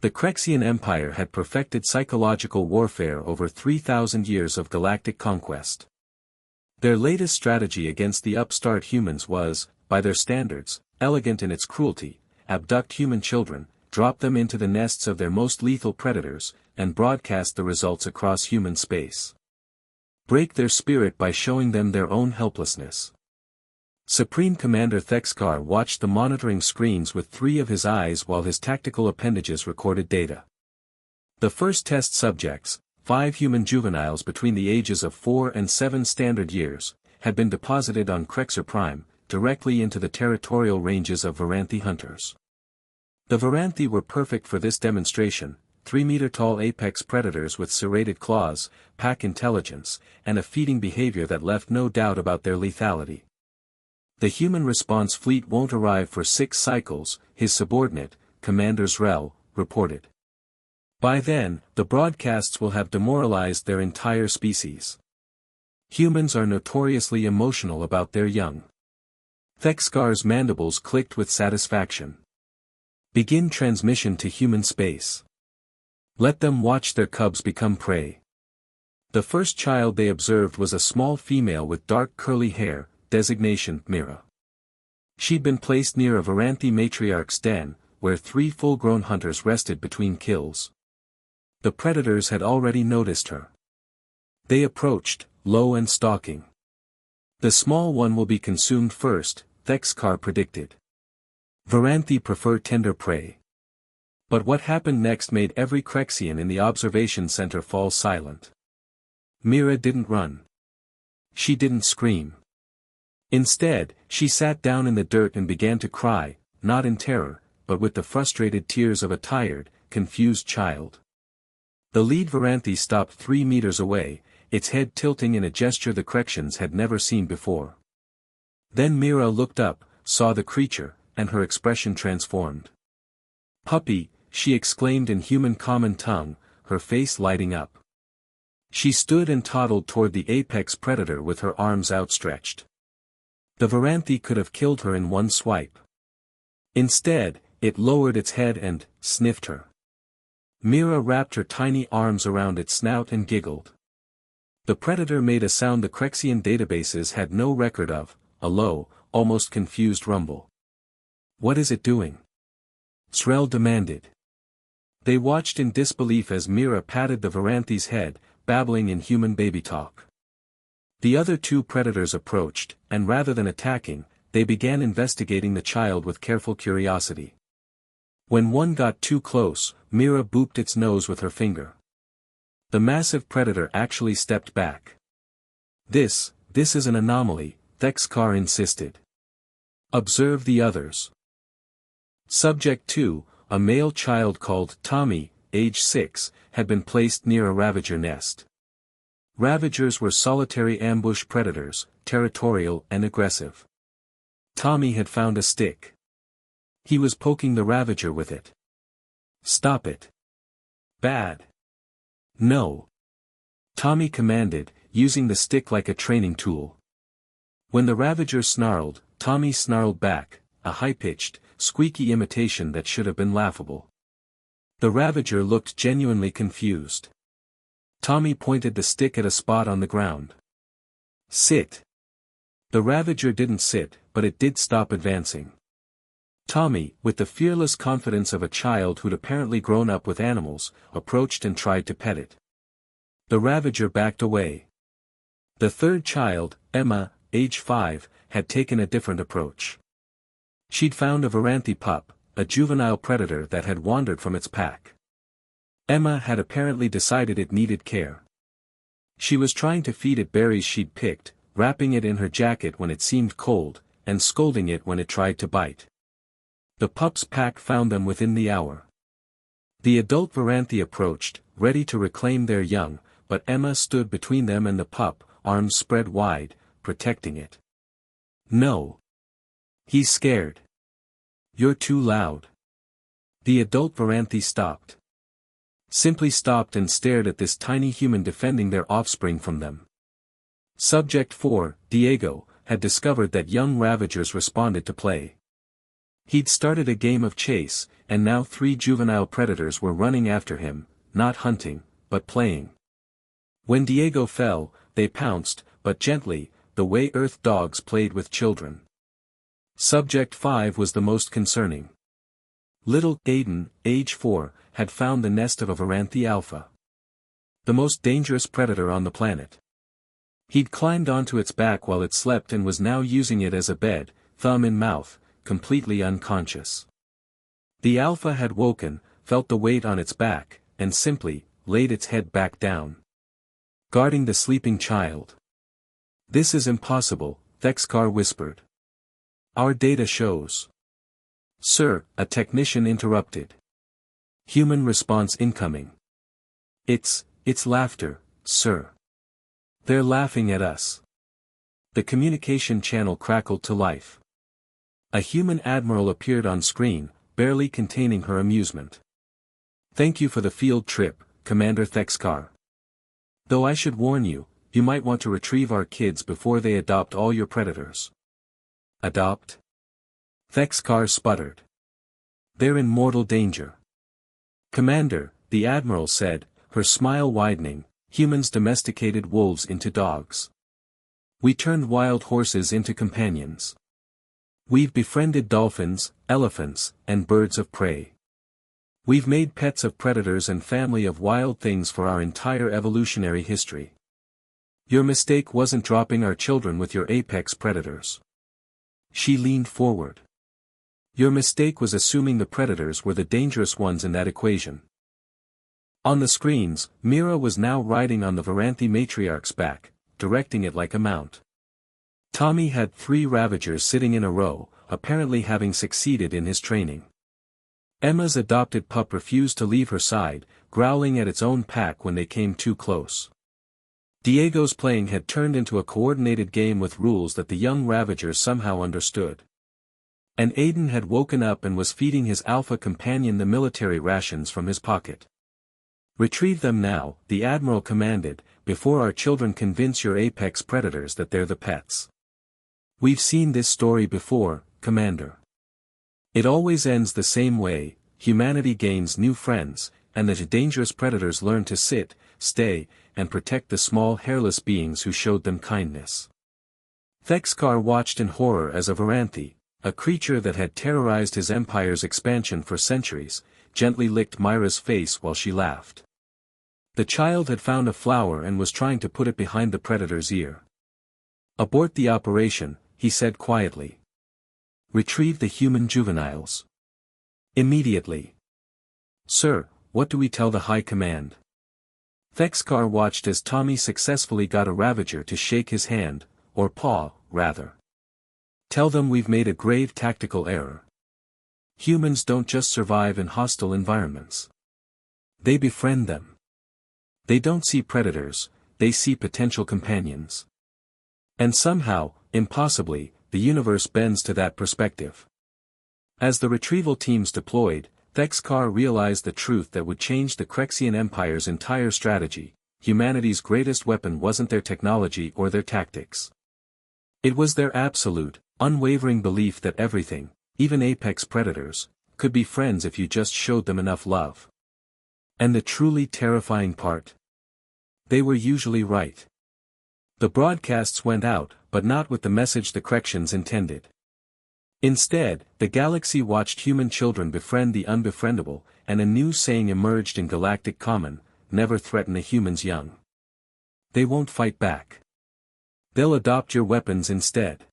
The Crexian Empire had perfected psychological warfare over 3,000 years of galactic conquest. Their latest strategy against the upstart humans was, by their standards, elegant in its cruelty: abduct human children, drop them into the nests of their most lethal predators, and broadcast the results across human space. Break their spirit by showing them their own helplessness. Supreme Commander Thexkar watched the monitoring screens with 3 of his eyes while his tactical appendages recorded data. The first test subjects, 5 human juveniles between the ages of 4 and 7 standard years, had been deposited on Crexer Prime, directly into the territorial ranges of Varanthi hunters. The Varanthi were perfect for this demonstration: 3-meter-tall apex predators with serrated claws, pack intelligence, and a feeding behavior that left no doubt about their lethality. The human response fleet won't arrive for 6 cycles, his subordinate, Commander Zrel, reported. By then, the broadcasts will have demoralized their entire species. Humans are notoriously emotional about their young. Thexkar's mandibles clicked with satisfaction. Begin transmission to human space. Let them watch their cubs become prey. The first child they observed was a small female with dark curly hair, designation Mira. She'd been placed near a Varanthi matriarch's den, where 3 full-grown hunters rested between kills. The predators had already noticed her. They approached, low and stalking. The small one will be consumed first, Thexkar predicted. Varanthi prefer tender prey. But what happened next made every Crexian in the observation center fall silent. Mira didn't run. She didn't scream. Instead, she sat down in the dirt and began to cry, not in terror, but with the frustrated tears of a tired, confused child. The lead Varanthi stopped 3 meters away, its head tilting in a gesture the Crexians had never seen before. Then Mira looked up, saw the creature, and her expression transformed. "Puppy," she exclaimed in human common tongue, her face lighting up. She stood and toddled toward the apex predator with her arms outstretched. The Varanthi could have killed her in one swipe. Instead, it lowered its head and sniffed her. Mira wrapped her tiny arms around its snout and giggled. The predator made a sound the Crexian databases had no record of, a low, almost confused rumble. "What is it doing?" Zrel demanded. They watched in disbelief as Mira patted the Varanthi's head, babbling in human baby talk. The other 2 predators approached, and rather than attacking, they began investigating the child with careful curiosity. When one got too close, Mira booped its nose with her finger. The massive predator actually stepped back. This is an anomaly," Thexkar insisted. "Observe the others." Subject 2, a male child called Tommy, age 6, had been placed near a Ravager nest. Ravagers were solitary ambush predators, territorial and aggressive. Tommy had found a stick. He was poking the Ravager with it. "Stop it." "Bad." "No." Tommy commanded, using the stick like a training tool. When the Ravager snarled, Tommy snarled back, a high-pitched, squeaky imitation that should have been laughable. The Ravager looked genuinely confused. Tommy pointed the stick at a spot on the ground. "Sit." The Ravager didn't sit, but it did stop advancing. Tommy, with the fearless confidence of a child who'd apparently grown up with animals, approached and tried to pet it. The Ravager backed away. The third child, Emma, age 5, had taken a different approach. She'd found a Varanthi pup, a juvenile predator that had wandered from its pack. Emma had apparently decided it needed care. She was trying to feed it berries she'd picked, wrapping it in her jacket when it seemed cold, and scolding it when it tried to bite. The pup's pack found them within the hour. The adult Varanthi approached, ready to reclaim their young, but Emma stood between them and the pup, arms spread wide, protecting it. "No. He's scared. You're too loud." The adult Varanthi stopped. Simply stopped and stared at this tiny human defending their offspring from them. Subject 4, Diego, had discovered that young Ravagers responded to play. He'd started a game of chase, and now 3 juvenile predators were running after him, not hunting, but playing. When Diego fell, they pounced, but gently, the way Earth dogs played with children. Subject 5 was the most concerning. Little Aiden, age 4, had found the nest of a Varanthi alpha, the most dangerous predator on the planet. He'd climbed onto its back while it slept and was now using it as a bed, thumb in mouth, completely unconscious. The alpha had woken, felt the weight on its back, and simply laid its head back down, guarding the sleeping child. "This is impossible," Thexkar whispered. "Our data shows." "Sir," a technician interrupted. "Human response incoming." It's laughter, sir. They're laughing at us." The communication channel crackled to life. A human admiral appeared on screen, barely containing her amusement. "Thank you for the field trip, Commander Thexkar. Though I should warn you, you might want to retrieve our kids before they adopt all your predators." "Adopt?" Thexkar sputtered. "They're in mortal danger." "Commander," the admiral said, her smile widening, "humans domesticated wolves into dogs. We turned wild horses into companions. We've befriended dolphins, elephants, and birds of prey. We've made pets of predators and family of wild things for our entire evolutionary history. Your mistake wasn't dropping our children with your apex predators." She leaned forward. "Your mistake was assuming the predators were the dangerous ones in that equation." On the screens, Mira was now riding on the Varanthi matriarch's back, directing it like a mount. Tommy had 3 Ravagers sitting in a row, apparently having succeeded in his training. Emma's adopted pup refused to leave her side, growling at its own pack when they came too close. Diego's playing had turned into a coordinated game with rules that the young Ravager somehow understood. And Aiden had woken up and was feeding his alpha companion the military rations from his pocket. "Retrieve them now," the admiral commanded, "before our children convince your apex predators that they're the pets." "We've seen this story before, Commander. It always ends the same way: humanity gains new friends, and the dangerous predators learn to sit, stay, and protect the small hairless beings who showed them kindness." Thexkar watched in horror as a Varanthi, a creature that had terrorized his empire's expansion for centuries, gently licked Myra's face while she laughed. The child had found a flower and was trying to put it behind the predator's ear. "Abort the operation," he said quietly. "Retrieve the human juveniles. Immediately." "Sir, what do we tell the High Command?" Thexkar watched as Tommy successfully got a Ravager to shake his hand, or paw, rather. "Tell them we've made a grave tactical error. Humans don't just survive in hostile environments. They befriend them. They don't see predators, they see potential companions. And somehow, impossibly, the universe bends to that perspective." As the retrieval teams deployed, Thexkar realized the truth that would change the Crexian Empire's entire strategy: humanity's greatest weapon wasn't their technology or their tactics. It was their absolute, unwavering belief that everything, even apex predators, could be friends if you just showed them enough love. And the truly terrifying part? They were usually right. The broadcasts went out, but not with the message the Crexians intended. Instead, the galaxy watched human children befriend the unbefriendable, and a new saying emerged in galactic common: "Never threaten a human's young. They won't fight back. They'll adopt your weapons instead."